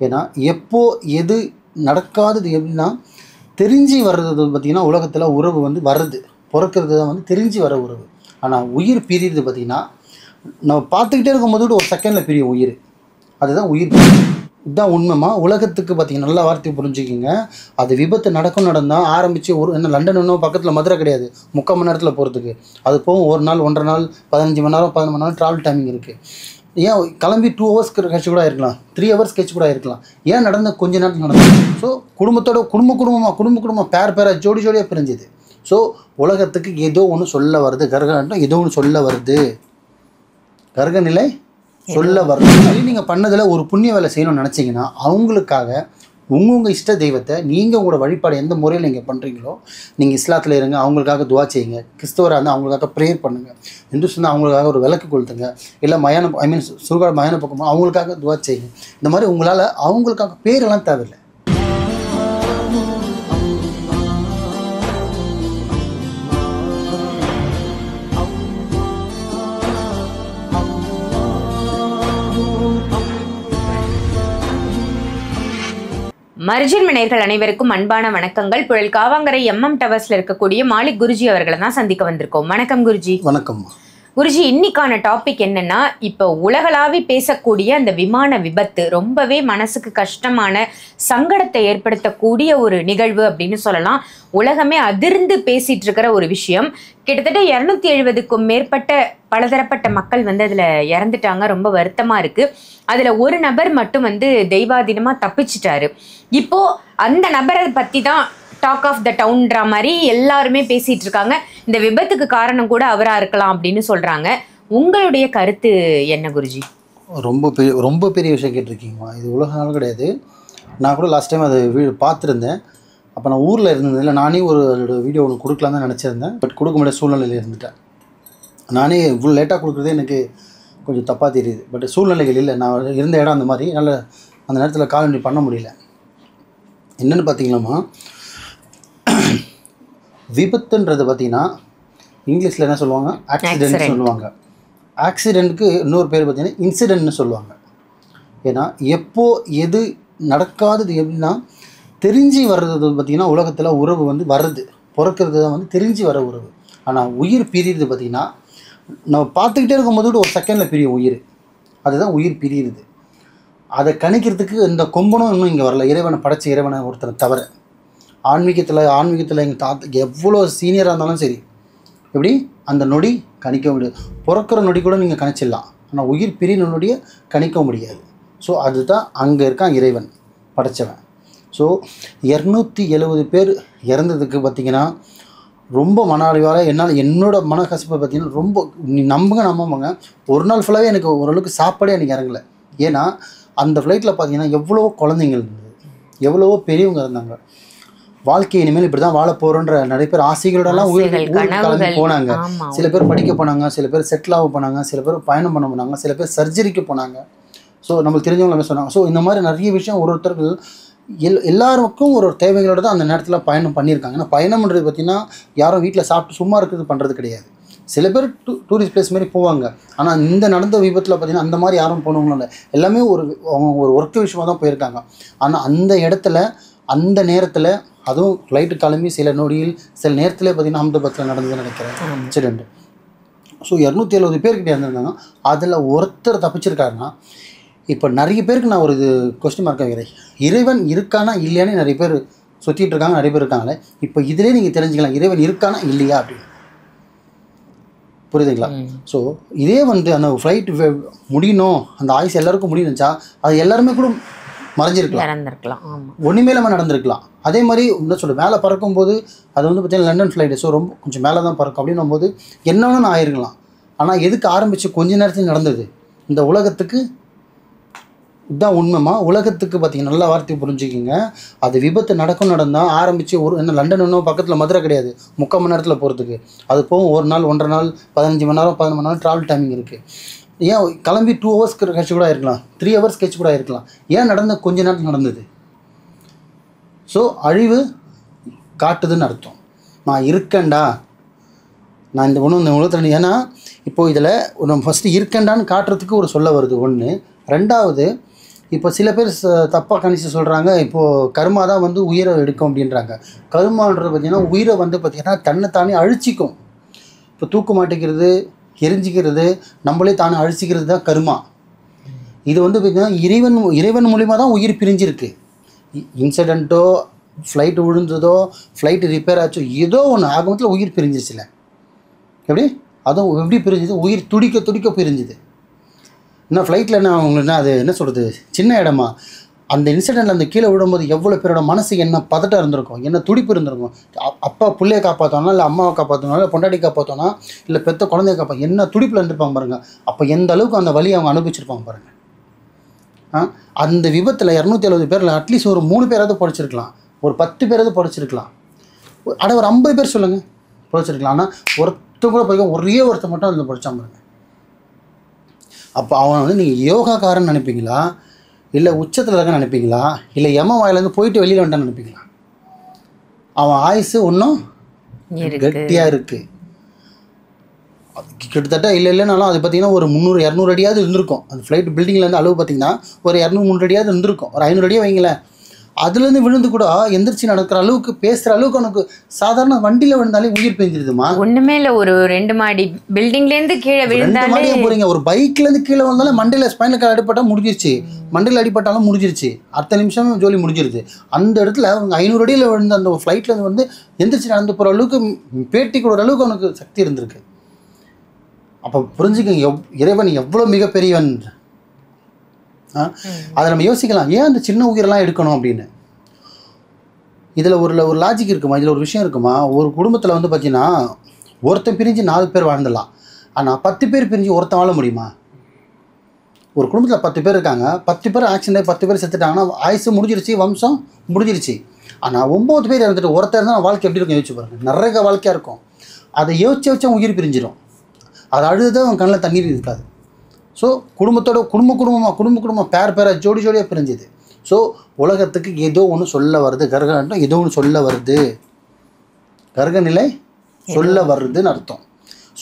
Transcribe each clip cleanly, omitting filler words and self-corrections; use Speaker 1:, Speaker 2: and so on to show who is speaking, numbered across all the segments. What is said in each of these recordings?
Speaker 1: ஏன்னா எப்போ எது நடக்காதது எப்படின்னா தெரிஞ்சு வர்றது பார்த்திங்கன்னா உலகத்தில் உறவு வந்து வர்றது பிறக்கிறது தான் வந்து தெரிஞ்சு வர உறவு. ஆனால் உயிர் பிரியுறது பார்த்திங்கன்னா நம்ம பார்த்துக்கிட்டே இருக்கும்போது ஒரு செகண்டில் பிரியும் உயிர். அதுதான் உயிர். இதுதான் உண்மைமா. உலகத்துக்கு பார்த்திங்கன்னா நல்ல வார்த்தையை புரிஞ்சுக்கிங்க. அது விபத்து நடந்தால் ஆரம்பித்து என்ன லண்டன் இன்னும் பக்கத்தில் மதுரை கிடையாது, 3/4 மணி நேரத்தில் போகிறதுக்கு. அது போகும் 1 நாள் 1.5 நாள் 15 மணி நேரம் 11 மணி நேரம் ட்ராவல் டைமிங் இருக்குது. ஏன் கிளம்பி 2 ஹவர்ஸ் கழிச்சு கூட இருக்கலாம், 3 ஹவர்ஸ் கழிச்சு கூட இருக்கலாம். ஏன் நடந்த கொஞ்ச நேரத்தில் நடந்தது. ஸோ குடும்பத்தோட குடும்பமாக பேராக ஜோடியாக பிரிஞ்சுது. ஸோ உலகத்துக்கு ஏதோ ஒன்று சொல்ல வருது. கர்கநிலை ஏதோ ஒன்று சொல்ல வருது. கர்கநிலை சொல்ல வருது. நீங்கள் பண்ணதில் ஒரு புண்ணிய வேலை செய்யணும்னு நினச்சிங்கன்னா அவங்களுக்காக உங்கள் இஷ்ட தெய்வத்தை நீங்கள் உங்களோட வழிபாடு எந்த முறையில் நீங்கள் பண்ணுறீங்களோ, நீங்கள் இஸ்லாத்தில் இருங்க, அவங்களுக்காக துவா செய்யுங்க. கிறிஸ்தவராக இருந்தால் அவங்களுக்காக ப்ரேயர் பண்ணுங்கள். இந்துஸ் இருந்தால் அவங்களுக்காக ஒரு விளக்கு கொளுத்துங்க. இல்லை சுடுகாடு மயான பக்கமாக அவங்களுக்காக துவா செய்யுங்க. இந்த மாதிரி உங்களால் அவங்களுக்காக பேரெல்லாம் தேவையில்லை.
Speaker 2: மர்ஜின் நேயர்கள் அனைவருக்கும் அன்பான வணக்கங்கள். புழல் காவாங்கரை MM டவர்ஸ்ல இருக்கக்கூடிய மாலிக் குருஜி அவர்களை தான் சந்திக்க வந்திருக்கோம். வணக்கம் குருஜி.
Speaker 1: வணக்கம்
Speaker 2: குருஜி. இன்னைக்கான டாபிக் என்னன்னா, இப்போ உலகளாவி பேசக்கூடிய அந்த விமான விபத்து ரொம்பவே மனசுக்கு கஷ்டமான சங்கடத்தை ஏற்படுத்தக்கூடிய ஒரு நிகழ்வு அப்படின்னு சொல்லலாம். உலகமே அதிர்ந்து பேசிட்டு இருக்கிற ஒரு விஷயம். கிட்டத்தட்ட 270க்கும் மேற்பட்ட பலதரப்பட்ட மக்கள் வந்து அதில் இறந்துட்டாங்க. ரொம்ப வருத்தமாக இருக்குது. அதில் ஒரு நபர் மட்டும் வந்து தெய்வாதீனமாக தப்பிச்சிட்டாரு. இப்போது அந்த நபரை பற்றி தான் டாக் ஆஃப் த டவுன்ற மாதிரி எல்லாருமே பேசிகிட்டு இருக்காங்க. இந்த விபத்துக்கு காரணம் கூட அவராக இருக்கலாம் அப்படின்னு சொல்கிறாங்க. உங்களுடைய கருத்து என்ன குருஜி?
Speaker 1: ரொம்ப பெரிய விஷயம் கேட்டிருக்கீங்கம்மா. இது உலக நாள் கிடையாது. நான் கூட லாஸ்ட் டைம் அதை பார்த்துருந்தேன். அப்போ நான் ஊரில் இருந்ததில்லை. நானே ஒரு வீடியோ ஒன்று கொடுக்கலாம் தான் நினச்சிருந்தேன். பட் கொடுக்க முடியாத சூழ்நிலையில் இருந்துட்டேன். நானே இவ்வளோ லேட்டாக கொடுக்குறதே எனக்கு கொஞ்சம் தப்பாக தெரியுது. பட் சூழ்நிலைகள் இல்லை. நான் இருந்த இடம் அந்த மாதிரி நல்ல அந்த நேரத்தில் காலனி பண்ண முடியல. என்னென்னு பார்த்தீங்களாம்மா, விபத்துன்றது பார்த்திங்கன்னா இங்கிலீஷில் என்ன சொல்லுவாங்க, ஆக்சிடென்ட் சொல்லுவாங்க. ஆக்சிடெண்ட்டுக்கு இன்னொரு பேர் பார்த்திங்கன்னா இன்சிடென்ட்னு சொல்லுவாங்க. ஏன்னா எப்போ எது நடக்காதது எப்படின்னா தெரிஞ்சு வர்றது பார்த்திங்கன்னா உலகத்தில் உறவு வந்து வர்றது பிறக்கிறது தான் வந்து தெரிஞ்சு வர உறவு. ஆனால் உயிர் பிரியுறது பார்த்திங்கன்னா நம்ம பார்த்துக்கிட்டே இருக்கும்போது ஒரு செகண்டில் பிரியும் உயிர். அதுதான் உயிர் பிரியுறது. அதை கணிக்கிறதுக்கு இந்த கொம்பனும் இன்னும் இங்கே வரல. இறைவனை படைச்ச இறைவனை ஒருத்தரை தவிர ஆன்மீகத்தில் எங்கள் தாத்தா எவ்வளோ சீனியராக இருந்தாலும் சரி, எப்படி அந்த நொடி கணிக்க முடியாது. பிறக்கிற நொடி கூட நீங்கள் கணிச்சிடலாம். ஆனால் உயிர் பிரின நொடியை கணிக்க முடியாது. ஸோ அதுதான் அங்கே இருக்கான் இறைவன் படைச்சவன். ஸோ 270 பேர் இறந்ததுக்கு பார்த்திங்கன்னா ரொம்ப மன அழிவால் என்னோட மனக்கசப்பை பார்த்திங்கன்னா ரொம்ப நம்புங்க ஒரு நாள் ஃபுல்லாகவே எனக்கு ஓரளவுக்கு சாப்பாடே எனக்கு இறங்கலை. ஏன்னா அந்த ஃப்ளைட்டில் பார்த்திங்கன்னா எவ்வளவோ குழந்தைங்கள் இருந்தது, எவ்வளவோ பெரியவங்க இருந்தாங்க. வாழ்க்கை இனிமேல் இப்படி தான் வாழ போகிறோன்ற நிறைய பேர் ஆசைகளோடலாம் ஊருக்கு கிளம்பி போனாங்க. சில பேர் படிக்க போனாங்க, சில பேர் செட்டில் ஆக போனாங்க, சில பேர் பயணம் பண்ண போனாங்க, சில பேர் சர்ஜரிக்கு போனாங்க. ஸோ நம்மளுக்கு தெரிஞ்சவங்க சொன்னாங்க. ஸோ இந்த மாதிரி நிறைய விஷயம் ஒருத்தர்கள் எல்லாருக்கும் ஒரு தேவைகளோடு தான் அந்த நேரத்தில் பயணம் பண்ணியிருக்காங்க. ஏன்னா பயணம்ன்றது பார்த்திங்கன்னா யாரும் வீட்டில் சாப்பிட்டு சும்மா இருக்கிறது பண்ணுறது கிடையாது. சில பேர் டூரிஸ்ட் பிளேஸ் மாதிரி போவாங்க. ஆனால் இந்த நடந்த விபத்தில் பார்த்திங்கன்னா அந்த மாதிரி யாரும் போனவங்களும் இல்லை. எல்லாமே அவங்க ஒரு ஒர்க் விஷயமாக தான் போயிருக்காங்க. ஆனால் அந்த இடத்துல அந்த நேரத்தில் அதுவும் ஃப்ளைட்டு கிளம்பி சில நொடியில் சில நேரத்தில் பார்த்திங்கன்னா அஹமதாபாத்தில் நடந்ததுன்னு நினைக்கிறேன் இன்சிடென்ட். ஸோ 270 பேர்கிட்ட இருந்திருந்தாங்க. அதில் ஒருத்தர் தப்பிச்சிருக்காருன்னா இப்போ நிறைய பேருக்கு நான் ஒரு கொஸ்டின் மார்க் வைக்கிறேன். இறைவன் இருக்கானா இல்லையானே நிறைய பேர் சுற்றிட்டு இருக்காங்க, நிறைய பேர் இருக்காங்களே. இப்போ இதிலே நீங்கள் தெரிஞ்சுக்கலாம் இறைவன் இருக்கானா இல்லையா அப்படின்னு. புரியுதுங்களா? ஸோ இதே வந்து அந்த ஃப்ளைட் முடியணும், அந்த ஆயுஸ் எல்லாருக்கும் முடியணுச்சா அது எல்லாருமே கூட மறைஞ்சிருக்கலாம், ஒன்றுமே இல்லாமல் நடந்திருக்கலாம். அதே மாதிரி என்ன சொல்ல மேலே பறக்கும்போது அது வந்து பார்த்திங்கன்னா லண்டன் ஃப்ளைட்டு. ஸோ ரொம்ப கொஞ்சம் மேலே தான் பறக்கும். அப்படின்னும் போது என்ன வேணும் ஆயிருக்கலாம். ஆனால் எதுக்கு ஆரம்பித்து கொஞ்ச நேரத்தில் நடந்தது இந்த உலகத்துக்கு. இதுதான் உண்மைமா. உலகத்துக்கு பார்த்திங்கன்னா நல்ல வார்த்தையை புரிஞ்சுக்கிங்க. அது விபத்து நடந்தால் ஆரம்பித்து என்ன லண்டன் இன்னும் பக்கத்தில் மதுரை கிடையாது, 3/4 மணி நேரத்தில் போகிறதுக்கு. அது போகும் 1 நாள் 1.5 நாள் 15 மணி நேரம் 11 மணி நேரம் ட்ராவல் டைமிங் இருக்குது. ஏன் கிளம்பி 2 ஹவர்ஸ் கழிச்சு கூட இருக்கலாம், 3 ஹவர்ஸ் கழிச்சு கூட இருக்கலாம். ஏன் நடந்த கொஞ்ச நேரத்தில் நடந்தது. ஸோ அழிவு காட்டுதுன்னு அர்த்தம். நான் இருக்கேன்டா, நான் இந்த உலகத்தில். ஏன்னா இப்போது இதில் நம்ம ஃபஸ்ட்டு இருக்கேன்டான்னு காட்டுறதுக்கு ஒரு சொல்ல வருது ஒன்று. ரெண்டாவது இப்போ சில பேர் தப்பாக கணிச்சு சொல்கிறாங்க, இப்போது கர்மா தான் வந்து உயிரை எடுக்கும் அப்படின்றாங்க. கர்மான்றது பார்த்திங்கன்னா உயிரை வந்து பார்த்திங்கன்னா தன்னைத்தானே அழிச்சிக்கும். இப்போ தூக்கு மாட்டிக்கிறது, எரிஞ்சிக்கிறது, நம்மளே தானே அழிச்சிக்கிறது தான் கர்மா. இது வந்து பார்த்திங்கன்னா இறைவன் மூலிமா தான் உயிர் பிரிஞ்சிருக்கு. இன்சிடெண்ட்டோ, ஃப்ளைட்டு விழுந்ததோ, ஃப்ளைட்டு ரிப்பேர் ஆச்சோ, ஏதோ ஒன்று ஆகமத்தில் உயிர் பிரிஞ்சிச்சுல. எப்படி அதுவும் எப்படி பிரிஞ்சுது? உயிர் துடிக்க துடிக்க பிரிஞ்சுது. இன்னும் ஃப்ளைட்டில் என்ன அவங்களுக்கு அது என்ன சொல்கிறது, சின்ன இடமா? அந்த இன்சிடெண்ட்டில் அந்த கீழே விடும்போது எவ்வளோ பேரோட மனசு என்ன பதட்டம் இருந்திருக்கும், என்ன துடிப்பு இருந்திருக்கும். அப்பா பிள்ளையை காப்பாற்றோனா, இல்லை அம்மாவை காப்பாற்றணும், இல்லை பொண்டாட்டி காப்பாற்றோனா, இல்லை பெற்ற குழந்தைய என்ன துடிப்பில் இருந்திருப்பாங்க பாருங்கள். அப்போ எந்த அளவுக்கு அந்த வலியை அவங்க அனுபவிச்சிருப்பாங்க பாருங்கள். அந்த விபத்தில் 270 பேரில் அட்லீஸ்ட் ஒரு 3 பேராவது படிச்சிருக்கலாம், ஒரு 10 பேராவது படிச்சிருக்கலாம், ஒரு 50 பேர் சொல்லுங்கள் படிச்சிருக்கலாம். ஆனால் ஒருத்தர் கூட படிக்க, ஒரே ஒருத்தர் மட்டும் அதில் படித்தான் பாருங்க. அப்போ அவன் வந்து நீங்கள் யோகாக்காரன்னு நினைப்பீங்களா, இல்லை உச்சத்தில் இருக்க நினைப்பீங்களா, இல்லை எம வாயிலேருந்து போயிட்டு வெளியில் வந்துட்டான்னு நினைப்பீங்களா? அவன் ஆயுசு ஒன்றும் கட்டியாக இருக்குது. கிட்டத்தட்ட இல்லைனாலும் அது பார்த்திங்கன்னா ஒரு 300-200 அடியாவது இருந்திருக்கும். அந்த ஃப்ளைட் பில்டிங்லேருந்து அளவு பார்த்திங்கன்னா ஒரு 200-300 அடியாவது இருந்திருக்கும். ஒரு 500 அடியாக வைங்களேன். அதுலேருந்து விழுந்து கூட எந்திரிச்சு நடக்கிற அளவுக்கு, பேசுகிற அளவுக்கு உனக்கு சாதாரண வண்டியில் விழுந்தாலே உயிர் பெஞ்சிருதுமா.
Speaker 2: ஒன்றுமே இல்லை, ஒரு 2 மாடி பில்டிங்லேருந்து கீழே விழுந்தாலே
Speaker 1: 2 மாடியாக போகிறீங்க. ஒரு பைக்லேருந்து கீழே வந்தாலும் மண்டையில் ஸ்பைனல் கார்டு அடிப்பட்டால் முடிஞ்சிருச்சு, மண்டையில் அடிப்பட்டாலும் முடிஞ்சிருச்சு, அடுத்த நிமிஷம் ஜோலி முடிஞ்சிருது. அந்த இடத்துல அவங்க 500 அடியில் விழுந்த அந்த ஃப்ளைட்டில் வந்து எந்திரிச்சு நடந்து போகிற அளவுக்கு, பேட்டி கொடுக்குற அளவுக்கு அவனுக்கு சக்தி இருந்திருக்கு. அப்போ புரிஞ்சுக்க இறைவன் எவ்வளோ மிகப்பெரியவன். அதை நம்ம யோசிக்கலாம், ஏன் அந்த சின்ன உயிரெல்லாம் எடுக்கணும் அப்படின்னு. இதில் ஒரு லாஜிக் இருக்குமா, இதில் ஒரு விஷயம் இருக்குமா. ஒரு குடும்பத்தில் வந்து பார்த்தீங்கன்னா ஒருத்தன் பிரிஞ்சு 4 பேர் வாழ்ந்துடலாம், ஆனால் 10 பேர் பிரிஞ்சு ஒருத்தன் வாழ முடியுமா? ஒரு குடும்பத்தில் 10 பேர் இருக்காங்க, 10 பேர் ஆக்சிடென்ட், 10 பேர் செத்துட்டாங்கன்னா ஆயுசு முடிஞ்சிருச்சு, வம்சம் முடிஞ்சிருச்சு. ஆனால் 9 பேர் இறந்துட்டு ஒருத்தர் இருந்தால் வாழ்க்கை எப்படி இருக்கும் யோசிச்சு பாருங்க. நிறைய வாழ்க்கையாக இருக்கும். அதை யோசிச்சு உயிர் பிரிஞ்சிடும். அதை அழுது அவன் கண்ணில் தண்ணீர் இருக்காது. ஸோ குடும்பத்தோட குடும்பமாக பேராக ஜோடியாக பிரிஞ்சுது. ஸோ உலகத்துக்கு ஏதோ ஒன்று சொல்ல வருது, கர்கன்ட்டம் ஏதோ ஒன்று சொல்ல வருது, கர்கநிலை சொல்ல வருதுன்னு அர்த்தம்.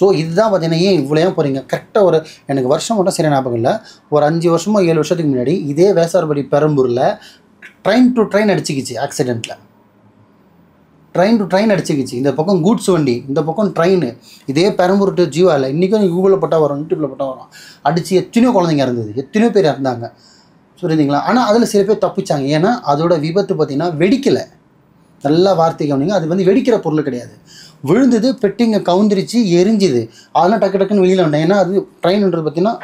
Speaker 1: ஸோ இதுதான் பார்த்தீங்கன்னா, ஏன் இவ்வளோ போகிறீங்க கரெக்டாக ஒரு எனக்கு வருஷம் மட்டும் சரியான ஞாபகம் இல்லை, ஒரு 5 வருஷமோ 7 வருஷத்துக்கு முன்னாடி இதே வேசார்படி பெரம்பூரில் ட்ரெயின் டு ட்ரெயின் அடிச்சிக்கிச்சு ஆக்சிடெண்ட்டில். ட்ரெயின் டு ட்ரெயின் அடிச்சிக்கிச்சு. இந்த பக்கம் கூட்ஸ் வண்டி, இந்த பக்கம் ட்ரெயின். இதே பெரம்பூர் டு ஜீவாவில் இன்றைக்கும் கூகுளில் போட்டால் வரும், யூடியூப்பில் போட்டால் வரும். அடித்து எத்தனையோ குழந்தைங்க இருந்தது, எத்தனையோ பேர் இறந்தாங்க, புரியுதுங்களா? ஆனால் அதில் சில பேர் தப்பிச்சாங்க. ஏன்னா அதோட விபத்து பார்த்திங்கன்னா வெடிக்கலை. நல்லா வார்த்தை கவனிங்க, அது வந்து வெடிக்கிற பொருள் கிடையாது. விழுந்தது, பெட்டிங்க கவுந்திரிச்சு எரிஞ்சுது, அதெல்லாம் டக்கு டக்குன்னு வெளியில் வந்தேன். ஏன்னா அது ட்ரெயின்ன்றது பார்த்திங்கன்னா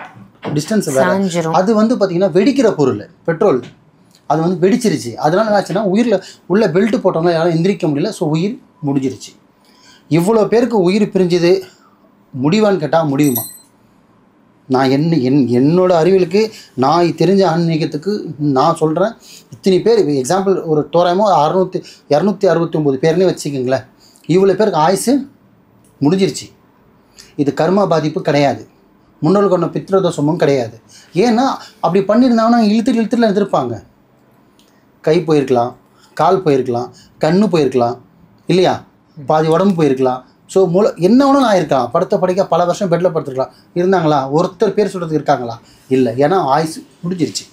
Speaker 1: டிஸ்டன்ஸ் வேறு. அது வந்து பார்த்திங்கன்னா வெடிக்கிற பொருள், பெட்ரோல், அது வந்து வெடிச்சிருச்சு. அதனால என்னாச்சுன்னா உயிரில் உள்ள பெல்ட் போட்டோம்னா யாரும் எந்திரிக்க முடியல. ஸோ உயிர் முடிஞ்சிருச்சு. இவ்வளோ பேருக்கு உயிர் பிரிஞ்சது முடிவான்னு கேட்டால் முடியுமா? நான் என்னோட அறிவியலுக்கு நான் தெரிஞ்ச ஆன்மீகத்துக்கு நான் சொல்கிறேன், இத்தனை பேர் எக்ஸாம்பிள் ஒரு தோராயமாக 269 பேர்னே வச்சுக்கோங்களேன். இவ்வளோ பேருக்கு ஆயுசு முடிஞ்சிருச்சு. இது கர்மா பாதிப்பு கிடையாது, முன்னோர்கள் கொண்ட பித்ரதோஷமும் கிடையாது. ஏன்னா அப்படி பண்ணியிருந்தாங்கன்னா இழுத்துட்டு இருந்திருப்பாங்க. கை போயிருக்கலாம், கால் போயிருக்கலாம், கண்ணு போயிருக்கலாம், இல்லையா, பாதி உடம்பு போயிருக்கலாம். ஸோ என்ன ஒன்றும் ஆயிருக்கலாம். படுக்க பல வருஷம் பெட்டில் படுத்துருக்கலாம். இருந்தாங்களா? ஒருத்தர் பேர் சொல்கிறதுக்கு இருக்காங்களா? இல்லை. ஏன்னா ஆயுசு முடிஞ்சிருச்சு.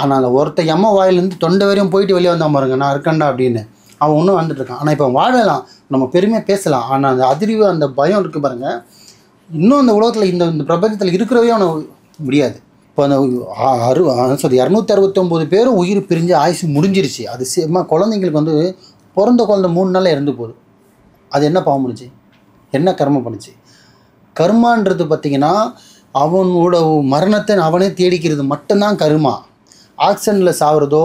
Speaker 1: ஆனால் ஒருத்தர் எம்ம வாயிலேருந்து தொண்டை வரையும் போயிட்டு வெளியே வந்தான் பாருங்க, நான் இருக்கேன்டா அப்படின்னு. அவன் ஒன்றும் வந்துட்டுருக்கான். ஆனால் இப்போ வாழலாம், நம்ம பெருமையாக பேசலாம். ஆனால் அந்த அதிர்வு, அந்த பயம் இருக்குது பாருங்கள், இன்னும் அந்த உலகத்தில் இந்த பிரபஞ்சத்தில் இருக்கிறவே அவனை முடியாது. இப்போ அந்த 269 பேரும் உயிர் பிரிஞ்சு ஆயுசு முடிஞ்சிருச்சு. அது குழந்தைங்களுக்கு வந்து பிறந்த குழந்தை 3 நாளில் இறந்து போகுது. அது என்ன பாவம் பண்ணுச்சு, என்ன கர்மம் பண்ணுச்சு? கர்மான்றது பார்த்திங்கன்னா அவனோட மரணத்தை அவனே தேடிக்கிறது மட்டும்தான் கர்மா. ஆக்சிடெண்ட்டில் சாகிறதோ,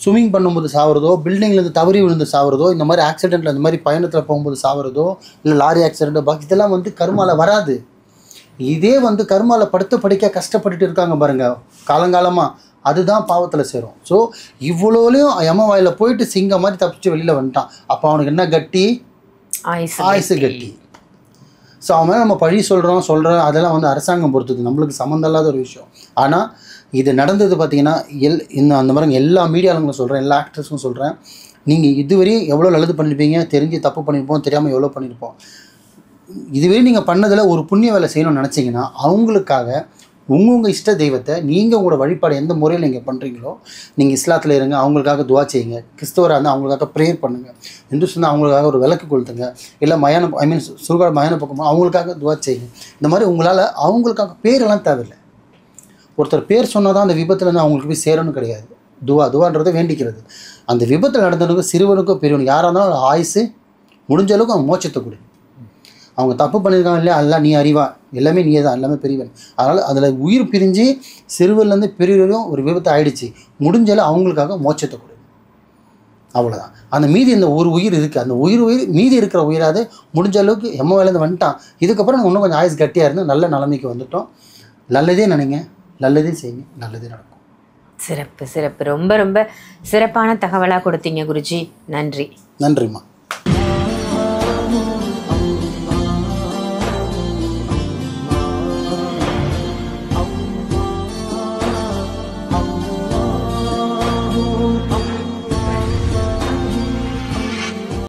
Speaker 1: ஸ்விம்மிங் பண்ணும்போது சாகிறதோ, பில்டிங்லேருந்து தவறி விழுந்து சாகிறதோ, இந்த மாதிரி ஆக்சிடெண்ட்டில் இந்த மாதிரி பயணத்தில் போகும்போது சாகிறதோ, இல்லை லாரி ஆக்சிடெண்ட்டோ, பாக்கி இதெல்லாம் வந்து கர்மாவில் வராது. இதே வந்து கர்மாவில் படிக்க கஷ்டப்பட்டுட்டு இருக்காங்க பாருங்கள் காலங்காலமாக, அதுதான் பாவத்தில் சேரும். ஸோ இவ்வளோலையும் யம வாயில் போயிட்டு சிங்கம் மாதிரி தப்பிச்சு வெளியில் வந்துட்டான். அப்போ அவனுக்கு என்ன கட்டி? ஆயுசு கட்டி. ஸோ அவன் மேலே நம்ம பழி சொல்கிறோம் அதெல்லாம் வந்து அரசாங்கம் பொறுத்தது, நம்மளுக்கு சம்மந்தம் இல்லாத ஒரு விஷயம். ஆனால் இது நடந்தது பார்த்திங்கன்னா அந்த மாதிரி எல்லா மீடியாளுங்களும் சொல்கிறேன், எல்லா ஆக்டர்ஸும் சொல்கிறேன், நீங்கள் இதுவரையும் எவ்வளோ நல்லது பண்ணியிருப்பீங்க, தெரிஞ்சு தப்பு பண்ணியிருப்போம், தெரியாமல் எவ்வளோ பண்ணியிருப்போம். இதுவே நீங்கள் பண்ணதில் ஒரு புண்ணிய வேலை செய்யணும்னு நினச்சிங்கன்னா அவங்களுக்காக உங்கள் இஷ்ட தெய்வத்தை நீங்கள் உங்களோட வழிபாடு எந்த முறையில் நீங்கள் பண்ணுறீங்களோ, நீங்கள் இஸ்லாத்தில் இருங்க, அவங்களுக்காக துவா செய்யுங்க. கிறிஸ்தவராக இருந்தால் அவங்களுக்காக ப்ரேயர் பண்ணுங்கள். இந்து சொன்னால் அவங்களுக்காக ஒரு விளக்கு கொளுத்துங்க. இல்லை சுடுகாடு மயான பக்கமாக அவங்களுக்காக துவா செய்யுங்க. இந்த மாதிரி உங்களால் அவங்களுக்காக பேரெல்லாம் தேவையில்லை. ஒருத்தர் பேர் சொன்னால் தான் அந்த விபத்துலேருந்து அவங்களுக்கு போய் சேரணும் கிடையாது. துவான்றதை வேண்டிக்கிறது. அந்த விபத்தில் நடந்தவனுக்கு சிறுவனுக்கோ பெரியவனுக்கு யாராக இருந்தாலும் ஆயுசு முடிஞ்ச அளவுக்கு அவங்க மோட்சத்தை கொடு. அவங்க தப்பு பண்ணியிருக்காங்க இல்லையா, அதெல்லாம் நீ அறிவா, எல்லாமே நீயே தான், எல்லாமே பெரியவன். அதனால் அதில் உயிர் பிரிஞ்சு சிறுவர்லேருந்து பெரியவரையும் ஒரு விபத்து ஆயிடுச்சு, முடிஞ்சாலும் அவங்களுக்காக மோட்சத்தை கொடு. அவ்வளோதான். அந்த மீதி இந்த ஒரு உயிர் இருக்குது, அந்த உயிர் மீதி இருக்கிற உயிராது முடிஞ்ச அளவுக்கு வேலேருந்து வந்துட்டான். இதுக்கப்புறம் நம்ம இன்னும் கொஞ்சம் ஆயுஸ் கட்டியாக இருந்து நல்ல நிலைமைக்கு வந்துட்டோம். நல்லதே நினைங்க, நல்லதே செய்யுங்க, நல்லதே நடக்கும்.
Speaker 2: சிறப்பு சிறப்பு. ரொம்ப ரொம்ப சிறப்பான தகவலாக கொடுத்தீங்க குருஜி. நன்றி.
Speaker 1: நன்றிம்மா.